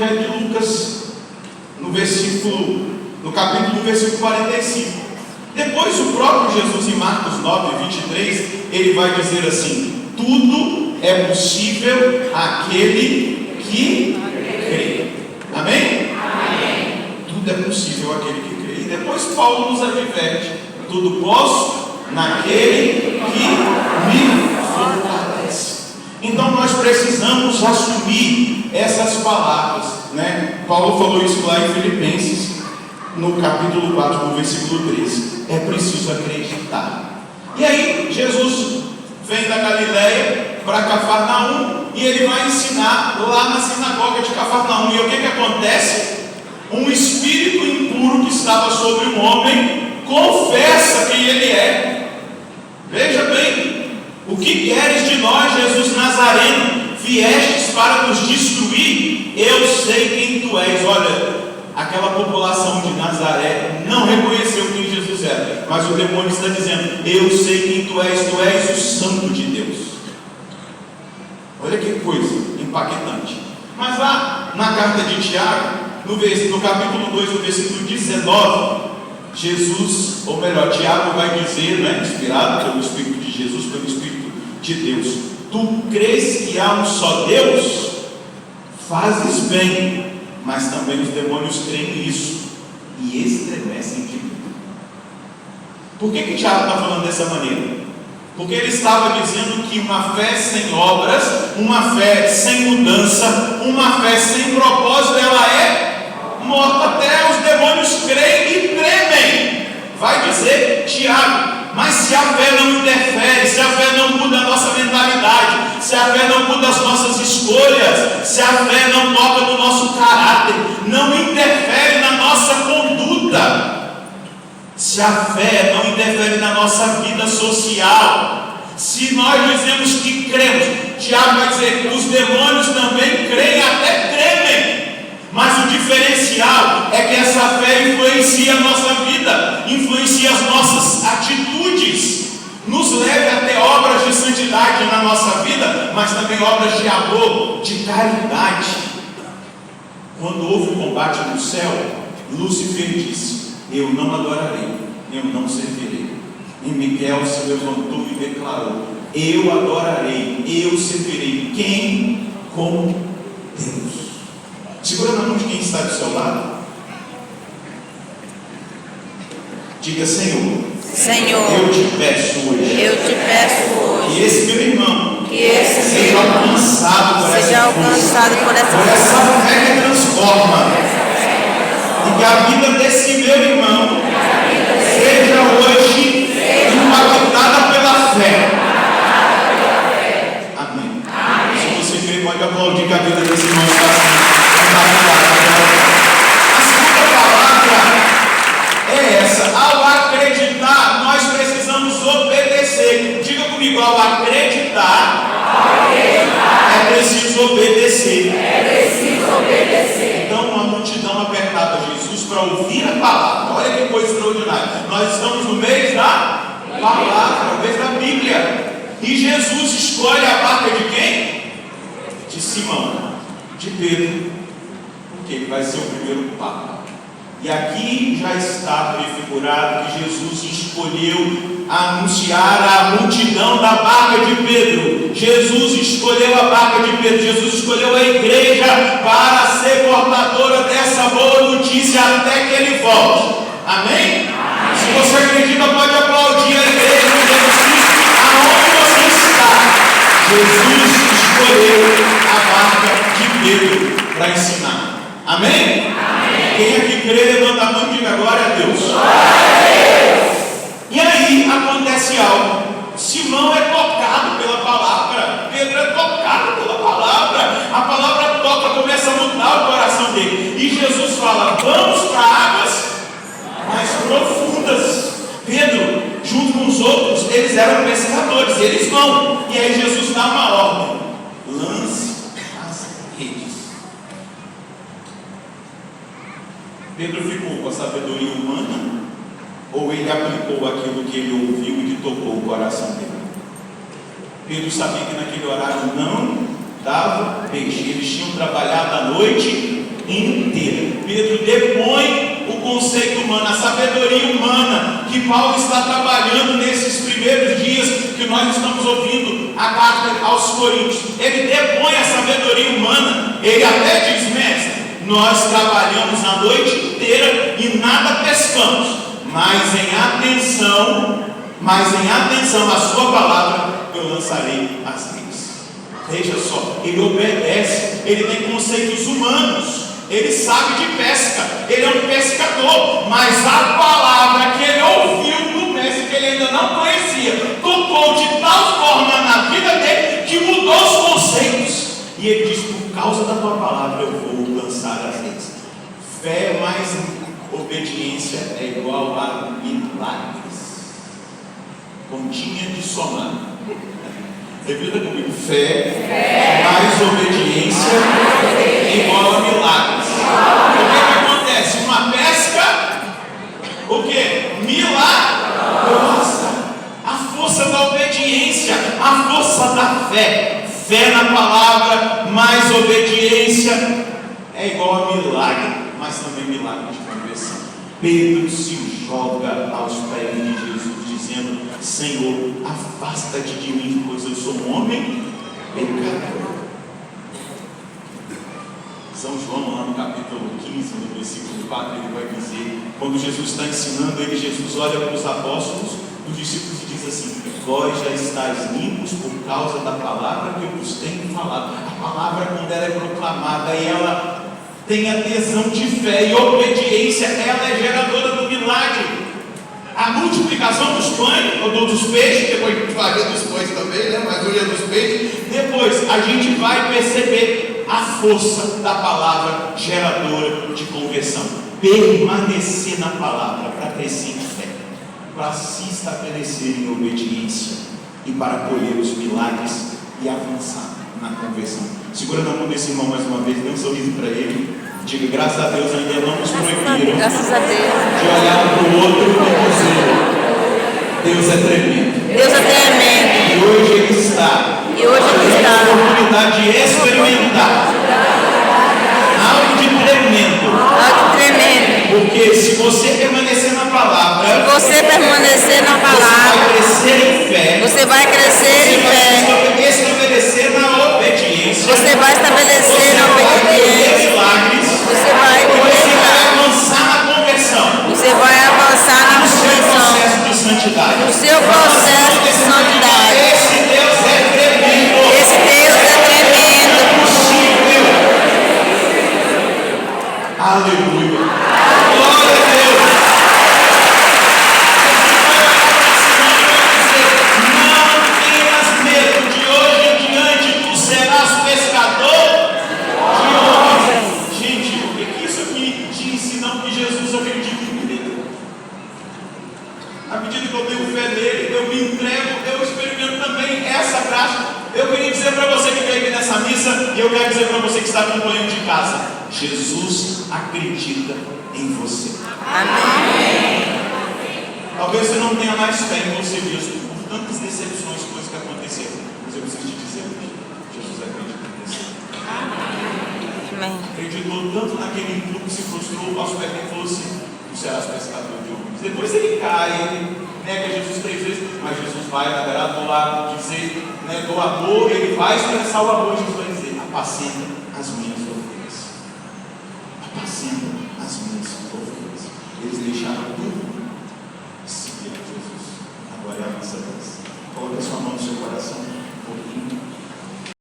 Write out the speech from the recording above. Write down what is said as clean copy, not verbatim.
de Lucas, no capítulo 45. Depois o próprio Jesus, em Marcos 9:23, ele vai dizer assim: tudo é possível àquele que crê. Amém? Amém. Tudo é possível àquele que crê. E depois Paulo nos adverte: tudo posso naquele que me fortalece. Então nós precisamos assumir essas palavras, né? Paulo falou isso lá em Filipenses, no capítulo 4, no versículo 13. É preciso acreditar. E aí Jesus vem da Galileia para Cafarnaum e ele vai ensinar lá na sinagoga de Cafarnaum. E o que acontece? Um espírito impuro que estava sobre um homem confessa quem ele é. Veja bem: o que queres de nós, Jesus Nazareno? Viestes para nos destruir? Eu sei quem tu és. Olha, aquela população de Nazaré não reconheceu quem Jesus era, mas o demônio está dizendo: eu sei quem tu és o Santo de Deus. Olha que coisa impactante. Mas lá na carta de Tiago, no capítulo 2, no versículo 19, Jesus, ou melhor, Tiago vai dizer, né, inspirado pelo Espírito de Jesus, pelo Espírito de Deus: tu crês que há um só Deus? Fazes bem, mas também os demônios creem nisso e estremecem de medo. Por que Tiago está falando dessa maneira? Porque ele estava dizendo que uma fé sem obras, uma fé sem mudança, uma fé sem propósito, ela é morta. Até os demônios creem e tremem. Vai dizer Tiago: mas se a fé não interfere, se a fé não muda a nossa mentalidade, se a fé não muda as nossas escolhas, se a fé não toca no nosso caráter, não interfere na nossa conduta, se a fé não interfere na nossa vida social, se nós dizemos que cremos, Tiago vai dizer: os demônios também creem, até tremem. Mas o diferencial é que essa fé influencia a nossa vida, influencia as nossas atitudes, nos leva a ter obras de santidade na nossa vida, mas também obras de amor, de caridade. Quando houve o combate no céu, Lúcifer disse: eu não adorarei, eu não servirei. E Miguel se levantou e declarou: eu adorarei, eu servirei. Quem? Com Deus. Segura na mão de quem está do seu lado. Diga: Senhor, eu te peço hoje, que esse meu irmão seja alcançado por essa fé que transforma, e que a vida desse meu irmão seja hoje impactada pela fé. Amém. Se você crê, pode aplaudir, que a vida desse irmão está assim. A segunda palavra é essa: ao acreditar, nós precisamos obedecer. Diga comigo: ao acreditar, é preciso obedecer. Então, uma multidão apertava Jesus para ouvir a palavra. Olha que coisa extraordinária. Nós estamos no mês da palavra, no mês da Bíblia. E Jesus escolhe a barca de quem? De Simão, de Pedro, porque ele vai ser o primeiro papa. E aqui já está prefigurado que Jesus escolheu anunciar a multidão da barca de Pedro. Jesus escolheu a barca de Pedro, Jesus escolheu a igreja para ser portadora dessa boa notícia até que ele volte. Amém? Se você acredita, pode aplaudir a igreja de Jesus Cristo aonde você está. Jesus escolheu a barca de Pedro para ensinar. Amém? Quem aqui crê, levanta a mão e diga: glória a Deus. E aí acontece algo. Simão é tocado pela palavra, Pedro é tocado pela palavra, a palavra toca, começa a mudar o coração dele. E Jesus fala: vamos para águas mais profundas. Pedro, junto com os outros, eles eram pescadores, eles vão. E aí Jesus dá uma ordem: lance as redes. Pedro ficou com a sabedoria humana, ou ele aplicou aquilo que ele ouviu e que tocou o coração dele? Pedro sabia que naquele horário não dava peixe. Eles tinham trabalhado a noite inteira. Pedro depõe o conceito humano, a sabedoria humana que Paulo está trabalhando nesses primeiros dias que nós estamos ouvindo a carta aos Coríntios. Ele depõe a sabedoria humana. Ele até diz: mestre, nós trabalhamos a noite inteira e nada pescamos, mas em atenção à sua palavra eu lançarei as redes. Veja só, ele obedece, ele tem conceitos humanos, ele sabe de pesca, ele é um pescador, mas a palavra que ele ouviu no mestre, que ele ainda não conhecia, tocou de tal forma na vida dele que mudou os conceitos. E ele diz: por causa da tua palavra eu vou lançar as redes. Fé mais obediência é igual a milagres. Continha de somar. Repita comigo: fé mais obediência é igual a milagres. O que acontece? Uma pesca, o que? Milagrosa. A força da obediência, a força da fé. Fé na palavra mais obediência é igual a milagre, mas também milagre de conversão. Pedro se joga aos pés de Jesus, dizendo: Senhor, afasta-te de mim, pois eu sou um homem pecador. São João, lá no capítulo 15, no versículo 4, ele vai dizer, quando Jesus está ensinando ele, Jesus olha para os apóstolos, os discípulos, e diz assim: vós já estáis limpos por causa da palavra que eu vos tenho falado. A palavra, quando ela é proclamada e ela tem adesão de fé e obediência, ela é geradora do milagre. A multiplicação dos pães, ou dos peixes, depois a gente vai ver dos pães também, né? Mas hoje é dos peixes. Depois a gente vai perceber a força da palavra geradora de conversão. Permanecer na palavra para crescer em fé, para se estabelecer em obediência e para colher os milagres e avançar na conversão. Segura na mão desse irmão mais uma vez, dê um sorriso para ele. Diga: graças a Deus ainda não nos proibiram de olhar um para o outro e dizer: Deus é tremendo. Deus é tremendo. E hoje Ele está dando a oportunidade de experimentar algo de tremendo. Algo tremendo. Porque se você permanecer na palavra, Você permanecer na você palavra, vai crescer em fé. você vai crescer em fé. Você vai estabelecer na obediência. Você vai estabelecer na obediência. Milagres. Você vai Avançar na conversão. Você vai avançar na No seu conversão. processo de santidade. No seu processo de santidade. Esse Deus é tremendo. Esse Deus é tremendo. Aleluia. Glória a Deus. Não tenhas medo. De hoje em diante tu serás pescador de homens. Gente, o que isso aqui diz, senão que Jesus acredita em mim? À medida que eu tenho fé nele, eu me entrego, eu experimento também essa graça. Eu queria dizer para você que veio aqui nessa missa, e eu quero dizer para você que está acompanhando de casa: Jesus acredita em você. Amém. Talvez você não tenha mais fé em você mesmo, por tantas decepções, coisas que aconteceram, mas eu preciso te dizer hoje: Jesus acredita em você. Amém. Acreditou tanto naquele impuro que se frustrou aos pés dele e falou assim: tu serás pescador de homens. Depois ele cai, ele nega Jesus 3 vezes, mas Jesus vai agradar do lado, dizer, do amor, ele vai expressar o amor. Jesus vai dizer: apacenta as minhas ovelhas. Apacenta as minhas ovelhas. Eles deixaram tudo e seguiram Jesus. Agora é a nossa vez.